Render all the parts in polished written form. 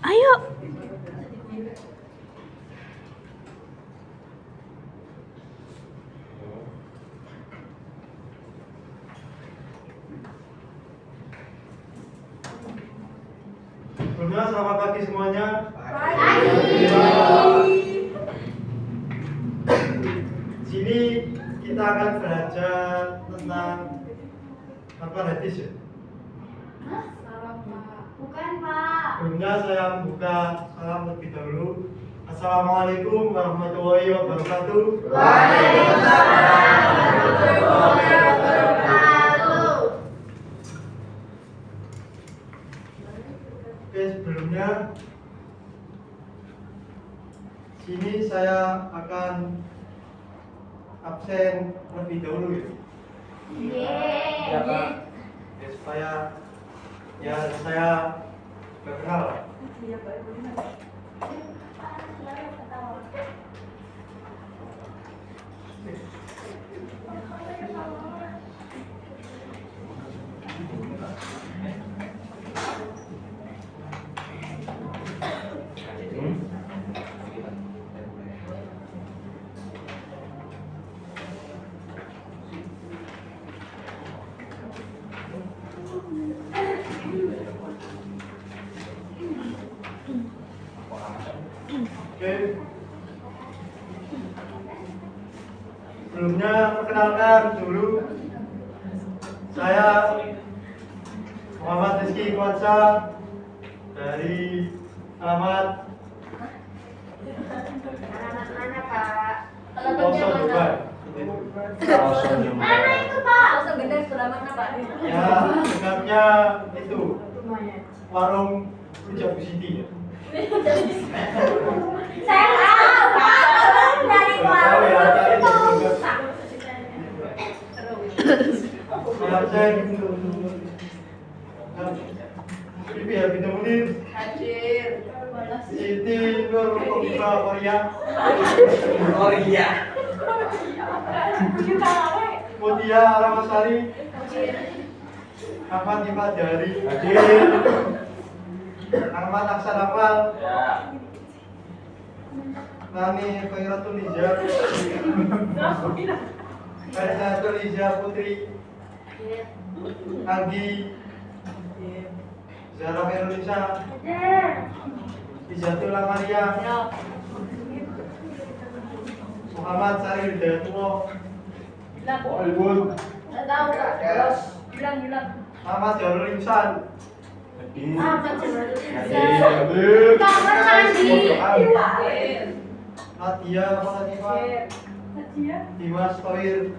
Ayo. Sebelumnya selamat pagi semuanya. Sini kita akan belajar tentang apa hadis ya. Bukan, Pak. Sebelumnya saya membuka salam terlebih dahulu. Assalamualaikum warahmatullahi wabarakatuh. Oke, sebelumnya sini saya akan absen lebih dahulu ya. Ya, Pak. Ya, supaya saya berkenal. Oke. Sebelumnya perkenalkan dulu, saya Muhammad Rizky Kuatsa dari alamat Mana, Pak? Poso Dubai. Mana itu, Pak? Poso Gede sebelah mana, Pak? Ya, dekatnya itu warung Rujak Bu Siti ya. Saya tahu, Pak. Tolong dari Tahu ya, cari itu. saya absen. Bibi Habib Munir, Hadir. Siti Nur Kofifa Korea, Mutia Ramasari, Ahmad Imad Jari, Ahmad Aksan Amal, Nani Khairatul Ija, Khairatul Ija Putri, Anggi, Zara Herunisa, Izatul Amaria, Muhammad Sari Hidayatullah, Albun, Tahu, Kak. Bilang. Ahmad Jarul Insan, Kamar mandi. Nadia Fatimah, Dimas Tohir,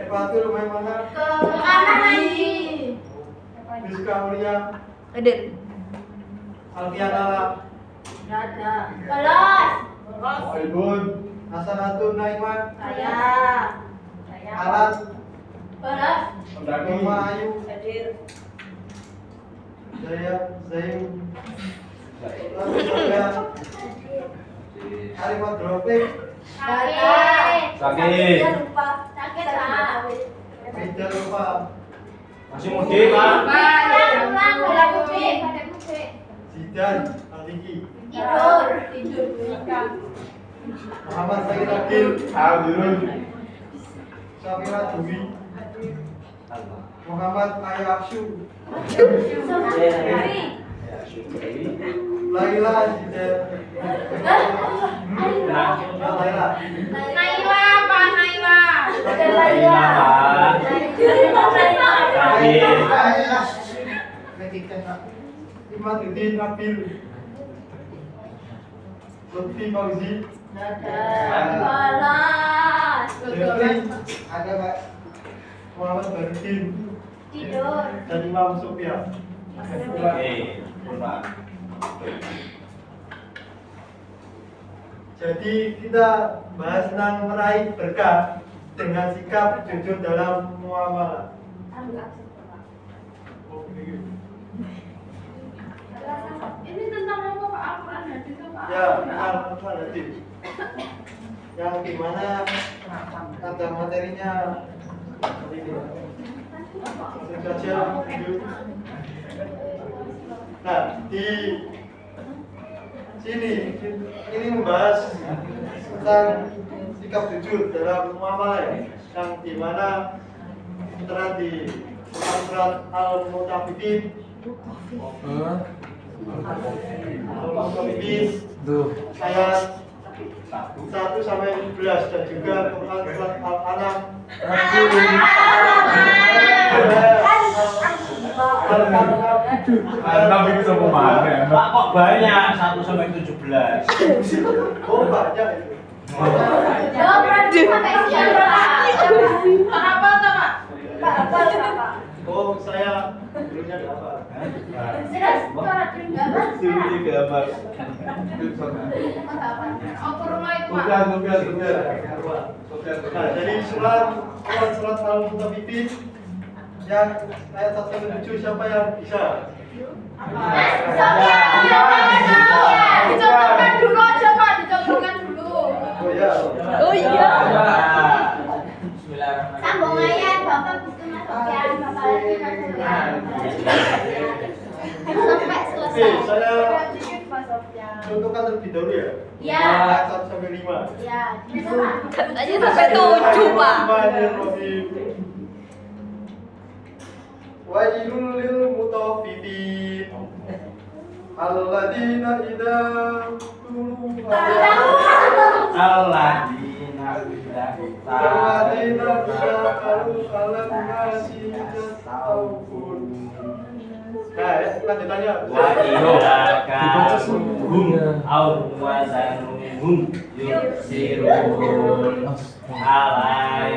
Fatul Maimana, Kamar mandi. Rizka Mulia, Hadir. Alfian Ala, Kelas. Albun, Hasanatun Naiman, Saya. Alat, Kelas. Roma Ayu, Hadir. Zaim, Arifat Dropik, Sakit. Lupa. Sakit, Pak. Rizal Lupa, Masih mudik, Pak. Zidan Aliki, Tidur. Muhammad Said Akil, Alhamdulillah. Safira Dwi, Muhammad Ayakshu, Laila Zidan, Laila, Naiwa, Pak, Naiwa. Laila, Pak. Imaduddin Nabil, Lutfi Fauzi, Kelas. Jeffrey, ada Pak, Muhammad Baruddin, Tidur. dan Imam Sofia. Pak. Jadi kita bahas tentang meraih berkah dengan sikap jujur dalam muamalah. Ini tentang apa, Pak? Al-Quran hadis apa? Ya, Al-Quran hadis. Yang dimana kata materinya seperti ini. Langsung saja, lanjut. Nah, di sini ini membahas tentang sikap jujur dalam muamalah yang dimana tertera di surat Al-Mutaffifin ayat 1 sampai 11 dan juga Quran surat Al-An'am Tapi bisa mana? Pak kok banyak 1 sampai 17. Oh banyak itu. Jawab berarti sampai siang Kenapa Pak? Pak. Oh saya dulunya apa? Sudah surat gambar. Ini gambar. Oh, kurma itu Pak. Nah, dari surat Al-Mutaffifin yang ayat 1 sampai 7 siapa yang bisa? Dicontohkan dulu aja Pak, dicontohkan dulu. Oh ya. Oh iya. Sambung ayat Bapak bisa masuk ya, Bapak lagi masuk ya. Sampai Oke, selesai. saya Pak Sofyan. contohkan terlebih dahulu ya. Ya. Ayat 1 sampai 5. Ya, bisa Pak. Katanya sampai 7, Pak. Wailul lil mutaffifin alladzina idza tulu Alladzina alladzina idza qalu alam nasi yastawfun. Nah, lanjutannya wa idakaruhum aw wazanuhum yusirun ala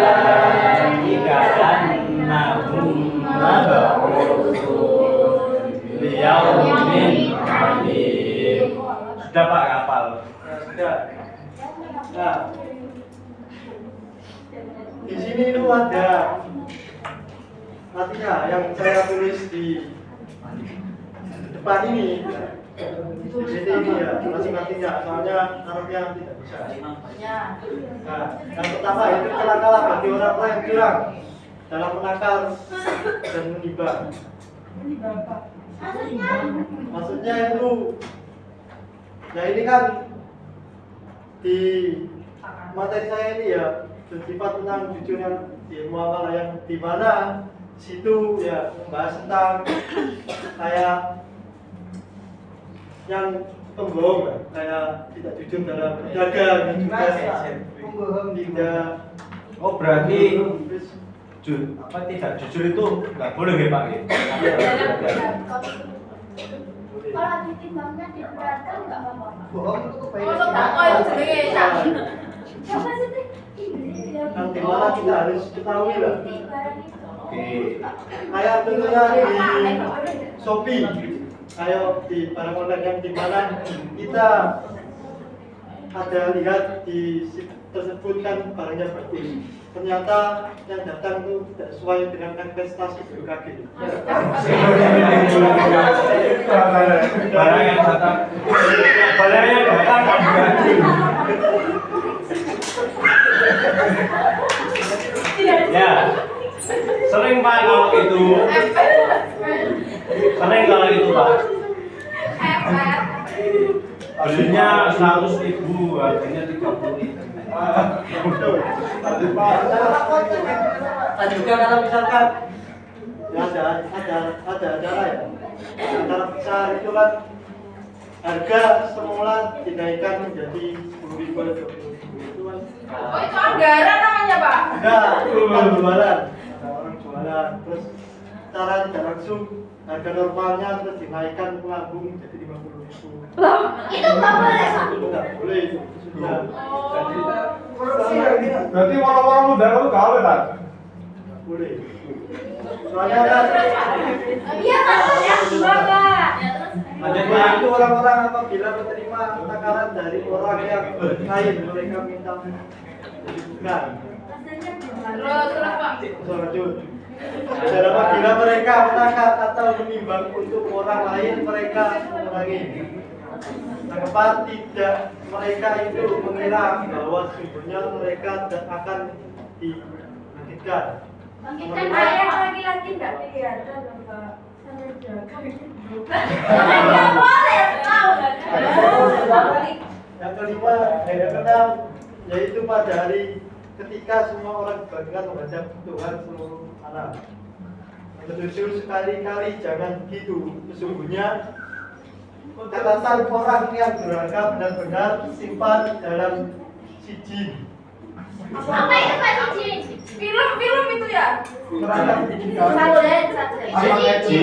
yadunulaika annahum mab'utsun liyaumin adzim. Sudah Pak kapal. Nah, sudah. Nah, di sini itu ada artinya yang saya tulis di depan ini. Di sini ini ya, masing-masingnya, soalnya Arabnya tidak bisa. Ya. Nah, yang pertama itu celakalah bagi orang-orang yang curang dalam menakar dan menghibah. Maksudnya itu, ya ini kan di materi saya ini ya bersifat tentang jujur yang di muamalah yang di mana situ ya membahas tentang kayak yang pembohong ya, kayak tidak jujur dalam berdagang dan juga pembohong tidak. Oh berarti tidak jujur itu nggak boleh ya Pak ya? Kalau ditimbangnya diberatkan nggak apa-apa. Bohong itu Oh, kebaikan. oh itu jenenge ya. Siapa sih? Yang dimana kita harus ketahui lah. Oke. Kayak tentunya di Shopee, kayak di barang online yang dimana kita ada lihat di situ tersebut kan barangnya bagus. Ternyata yang datang itu tidak sesuai dengan investasi BKG. Barang yang datang ya sering Pak kalau itu Pak belinya 100.000 harganya 30.000. Lanjutkan kalau misalkan ya ada acara ya. Acara besar itu kan harga semula dinaikkan menjadi 10.000 atau 20.000 itu kan. Oh itu anggaran namanya Pak. Enggak, itu kan jualan. Ada orang jualan terus cara tidak langsung harga normalnya terus dinaikkan melambung jadi 50.000. Itu nggak boleh Pak. Itu nggak boleh itu sudah. Berarti orang-orang muda itu gawe kan? Boleh. Soalnya kan Iya maksudnya Bapak. Lanjut Nah, Pak. itu orang-orang apabila menerima takaran dari orang yang lain mereka minta bukan. Terus Pak. Lanjut. Dan apabila mereka menakar atau menimbang untuk orang lain mereka mengurangi. Kenapa tidak mereka itu mengira bahwa sesungguhnya mereka tidak akan dibangkitkan Bangkitkan ayah laki-laki enggak kelihatan loh, Pak. Saya jaga. Nggak boleh tahu. Yang kelima, yang keenam, yaitu pada hari ketika semua orang dibangkitkan menghadap Tuhan seluruh alam. Yang ketujuh, sekali-kali jangan begitu. Sesungguhnya catatan orang yang durhaka benar-benar simpan dalam sijil. Apa itu Pak Cici? Film itu ya? Neraka Cici.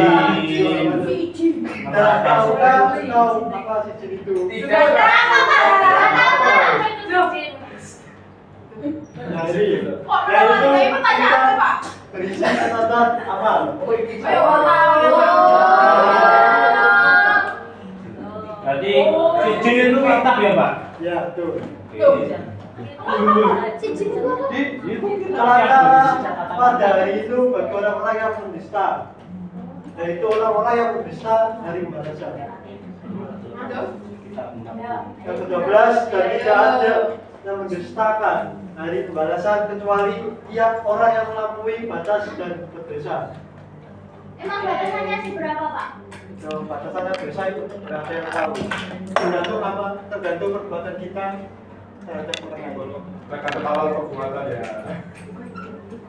dan tahukah kau apa sijil itu? Jadi, Itu tanya apa, Pak? berisi catatan amal. Berarti sijil itu kitab ya, Pak? Ya, betul. Cici itu apa? Celaka pada hari itu bagi orang-orang yang mendusta, yaitu orang-orang yang mendusta dari pembalasan. Yang ke-12, dan tidak ada yang mendustakan hari pembalasan kecuali tiap orang yang melampaui batas dan berdosa. Emang batasannya seberapa, Pak? Kalau batasannya dosa itu tidak ada yang tahu. Tergantung perbuatan kita terhadap orang lain. Mereka ketawa perbuatan ya.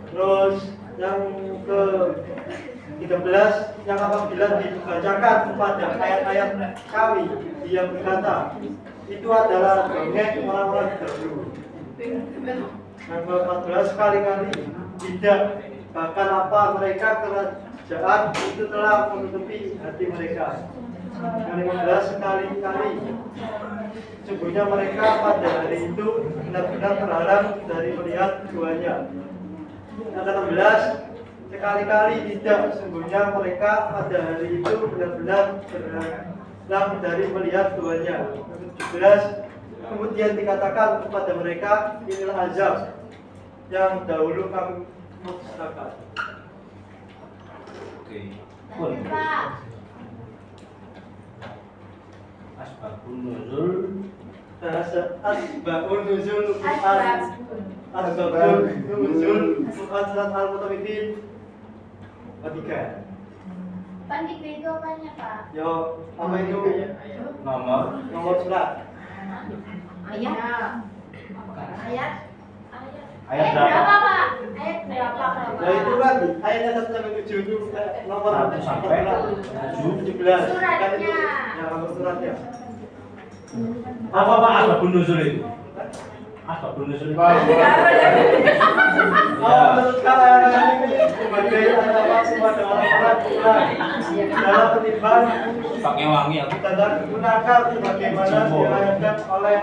Terus yang ke-13, yang apabila dibacakan kepada ayat-ayat kami, dia berkata, itu adalah dongeng orang-orang terdahulu. Yang ke-14, sekali-kali tidak, bahkan apa mereka kerajaan itu telah menutupi hati mereka. Yang 15, sekali-kali sesungguhnya mereka pada hari itu benar-benar terhalang dari melihat duanya. Yang ke-16, sekali-kali tidak, sesungguhnya mereka pada hari itu benar-benar terhalang dari melihat duanya. Yang ke-17, kemudian dikatakan kepada mereka, inilah azab yang dahulu kami musnahkan. Oke. Pak. Asbabun nuzul. Asbabun nuzul Quran. Asbabun nuzul Quran surat Al-Mutaffifin 3. Pandit itu apanya, Pak? Yo, apa itu? Nomor surat. Ayat. Ayat berapa, berapa? Pak? Ayat berapa? Ya itu kan ayatnya 1 sampai 7 itu nomor 1 sampai 17. Kan itu ya nomor suratnya. Apa Pak asbabun nuzul itu? Asbabun nuzul itu. Oh, menurut kalian ini sebagai apa kepada orang-orang dalam ketimbang Pakai wangi aku. tanda gunakan sebagaimana diriwayatkan oleh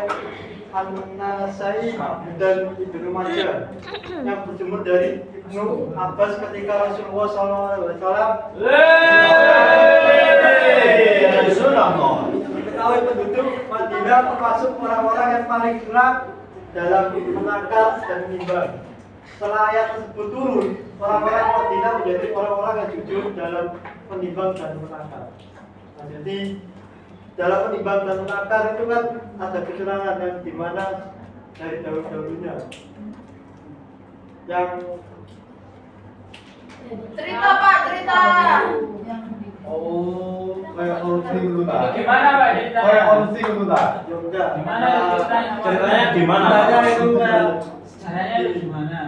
An-Nasai dan Ibnu Majah yang berjemur dari Ibnu Abbas ketika Rasulullah SAW mengetahui penduduk Madinah termasuk orang-orang yang paling kurang dalam menakal dan menimbang. Setelah ayat tersebut turun, orang-orang Madinah menjadi orang-orang yang jujur dalam menimbang dan menakal. Nah, jadi dalam menimbang dan menakar itu kan ada kecurangan yang dimana dari dahulu-dahulunya yang Cerita, Pak, cerita. Oh, kayak korupsi dulu tak? Gimana Pak ceritanya? Kayak korupsi dulu tak? juga Gimana ceritanya? Ceritanya gimana? Caranya itu gimana?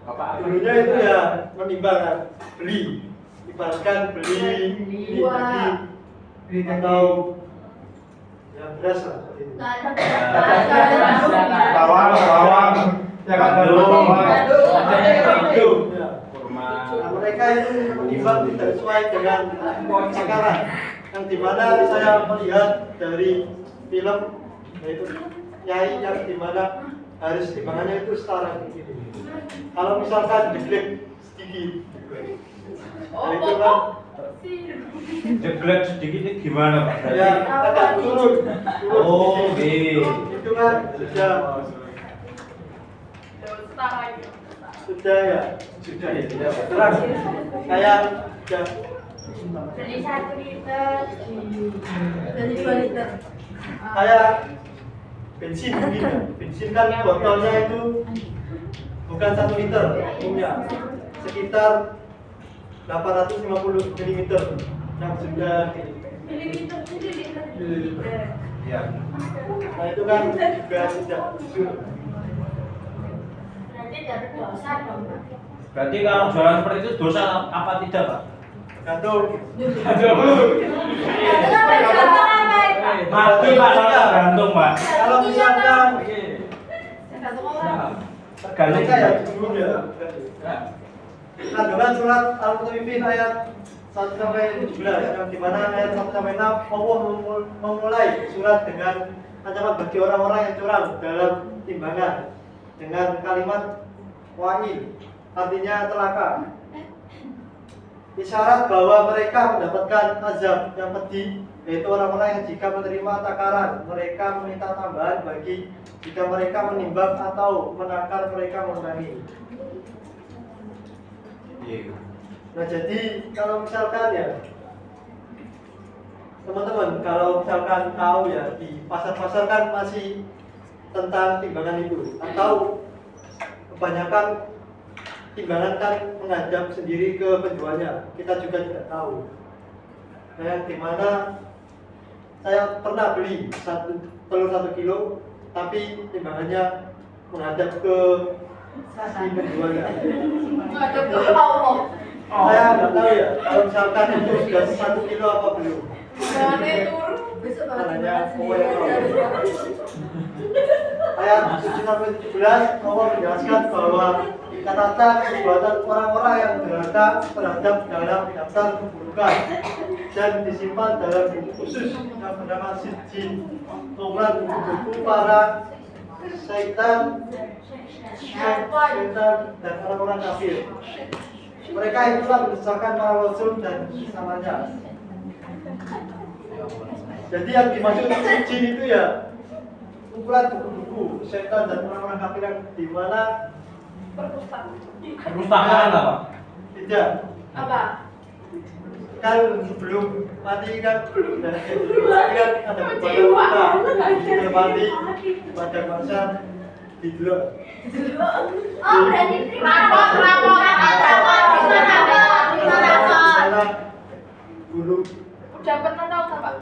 Bapak dulunya itu ya menimbang kan, beli ibaratkan beli daging atau ya beras lah seperti itu. Bawang, ya kan ada bawang. Ya. kurma. Nah, mereka itu menimbang tidak sesuai dengan takaran yang dimana saya melihat dari film yaitu Nyai yang dimana harus timbangannya itu setara begini. Kalau misalkan diglek sedikit, nah itu kan Jeglek sedikit itu gimana Pak? ya agak turun. Oh, sedikit. Itu kan sudah ya terang kayak sudah Beli 1 liter. Dari 2 liter. kayak bensin mungkin ya. Bensin kan botolnya itu bukan 1 liter umumnya, sekitar 850 mm yang sudah Milimeter itu liter. Iya. nah itu kan juga sudah jujur. Berarti dari dosa dong, Pak. Berarti kalau jualan seperti itu dosa apa tidak, Pak? Gantung. Mati, Pak, kalau tergantung, Pak. Kalau misalkan Tergantung. mereka ya sebelum ya. Kandungan surat Al-Mutaffifin ayat 1 sampai 17 yang dimana ayat 1 sampai 6 Allah memulai surat dengan ancaman bagi orang-orang yang curang dalam timbangan dengan kalimat wa'il, artinya celaka. Isyarat bahwa mereka mendapatkan azab yang pedih, yaitu orang-orang yang jika menerima takaran mereka meminta tambahan bagi jika mereka menimbang atau menakar mereka mengurangi. Nah jadi kalau misalkan ya teman-teman, kalau misalkan tahu ya di pasar-pasar kan masih tentang timbangan itu, atau kebanyakan timbangan kan menghadap sendiri ke penjualnya, kita juga tidak tahu. Nah yang dimana saya pernah beli telur 1 kilo, tapi timbangannya menghadap ke si penjualnya. Saya nggak tahu ya kalau misalkan itu sudah 1 kilo apa belum. Besok Makanya pokoknya ayat 7 sampai 17 Allah menjelaskan bahwa catatan perbuatan orang-orang yang durhaka terhadap dalam daftar keburukan dan disimpan dalam buku khusus yang bernama Sijjin, kumpulan buku para syaitan dan orang-orang kafir. Mereka itulah mendesakkan para rasul dan samanya. Jadi yang dimaksud Sijjin itu ya kumpulan buku-buku syaitan dan orang-orang kafir yang di mana Perpustakaan apa? tidak. Apa? Kan sebelum mati kan ada kepada kita mati pada masa didelok. Oh, berarti rapor Guru udah pernah tahu nggak, Pak?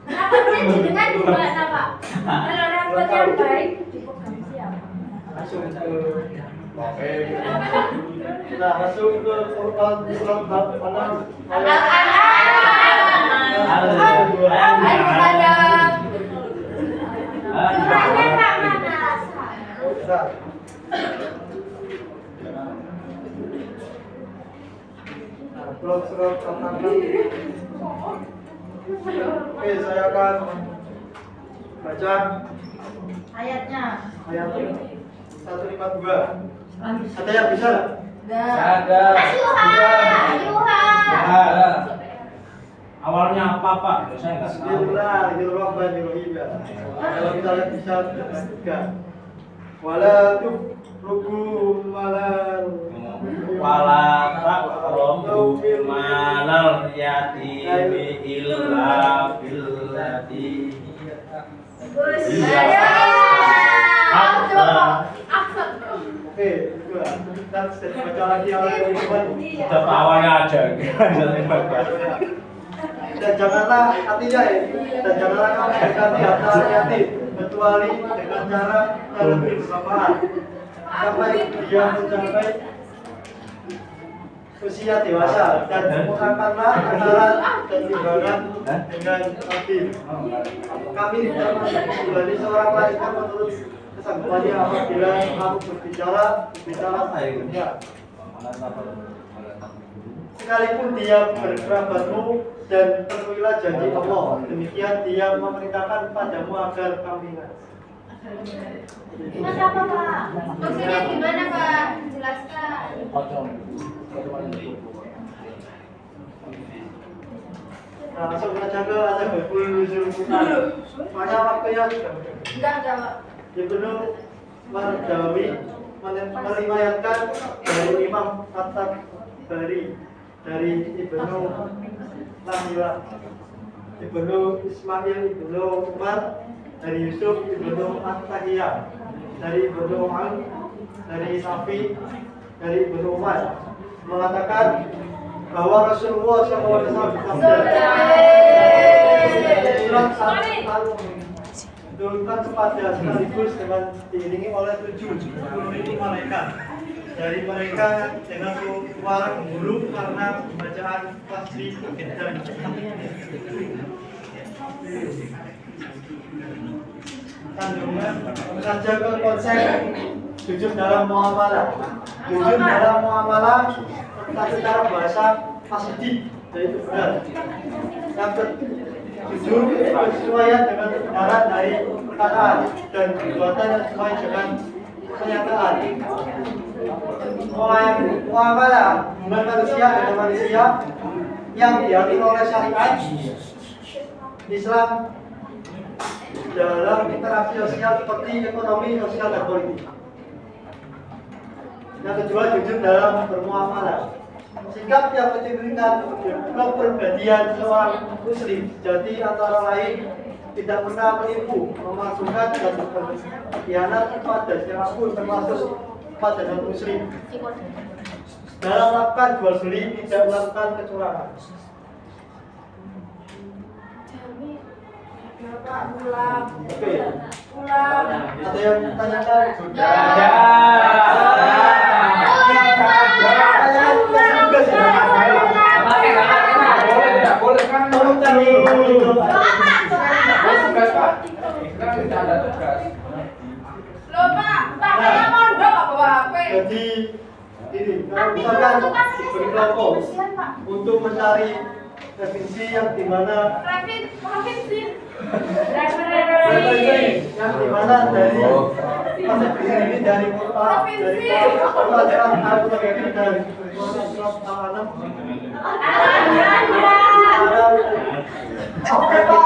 Rapatnya dengan gimana, Pak? Kalau rapot yang baik dipegang siapa? langsung ke Oke. nah langsung ke urutan surat mana? Nah, surat Al-An'am. Oke, saya akan baca ayatnya. ayat 152. Ada yang bisa? Enggak. Ada. Awalnya apa, Pak? Saya nggak tahu. Bismillahirrahmanirrahim. Kalau kita lihat bisa juga. Wala tufruku Wala taqrabu malal yatimi illa billati Oke, itu lah. Kita baca lagi oleh teman-teman. Tetap awalnya aja. Dan janganlah artinya ya, dan janganlah kamu mendekati harta yatim kecuali dengan cara yang lebih bermanfaat sampai dia mencapai usia dewasa dan mengangkatlah antara dan timbangan dengan adil. Kami tidak menjadi seorang malaikat menurut kesanggupannya apabila kamu berbicara sebenarnya. Sekalipun dia berkerabatmu dan penuhilah janji Allah, demikian dia memerintahkan padamu agar kamu ingat. Mas apa, Pak? Maksudnya gimana, Pak? Jelaskan. Nah, langsung saja ke Ashabul Nuzul. Maka waktunya sudah. Enggak, Pak. Ibnu Mardawi meriwayatkan dari Imam At-Tabari dari Ibnu Lahila, Ibnu Ismail, Ibnu Umar, dari Yusuf, Ibnu At-Tahiyah, dari Ibnu dari Safi dari Ibnu Umar mengatakan bahwa Rasulullah SAW diturunkan kepada sekaligus dengan diiringi oleh 70.000 malaikat. Dari mereka dengan suara gemuruh karena bacaan tasbih dan kandungan saja ke konsep jujur dalam muamalah. Jujur dalam muamalah secara bahasa fasidi, yaitu benar. Yang jujur bersesuaian dengan kebenaran dari perkataan dan perbuatan yang sesuai dengan kenyataan. Muamalah hubungan manusia dengan manusia yang diatur oleh syariat Islam dalam interaksi sosial seperti ekonomi, sosial, dan politik. Yang kedua, jujur dalam bermuamalah. Sikap yang mencerminkan kepribadian seorang muslim sejati antara lain tidak pernah menipu, memasukkan dan berkhianat kepada siapapun termasuk kepada non-muslim. Dalam melakukan jual beli tidak melakukan kecurangan. Oke. Ada yang tanyakan? Boleh kan? Tolong cari Tugas Pak. Sekarang tidak ada tugas. Loh Pak, saya mondok apa bawa HP? Jadi ini kalau misalkan diberi kelompok untuk mencari definisi yang dimana Provinsi. yang dimana dari konsep ini dari Quran, dari pelajaran Al-Quran dan surat Al-Anam. Oke Pak,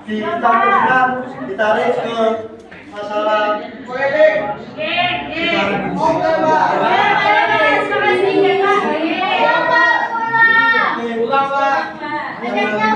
dicampurkan, ditarik ke masalah Ulang, Pak. Yang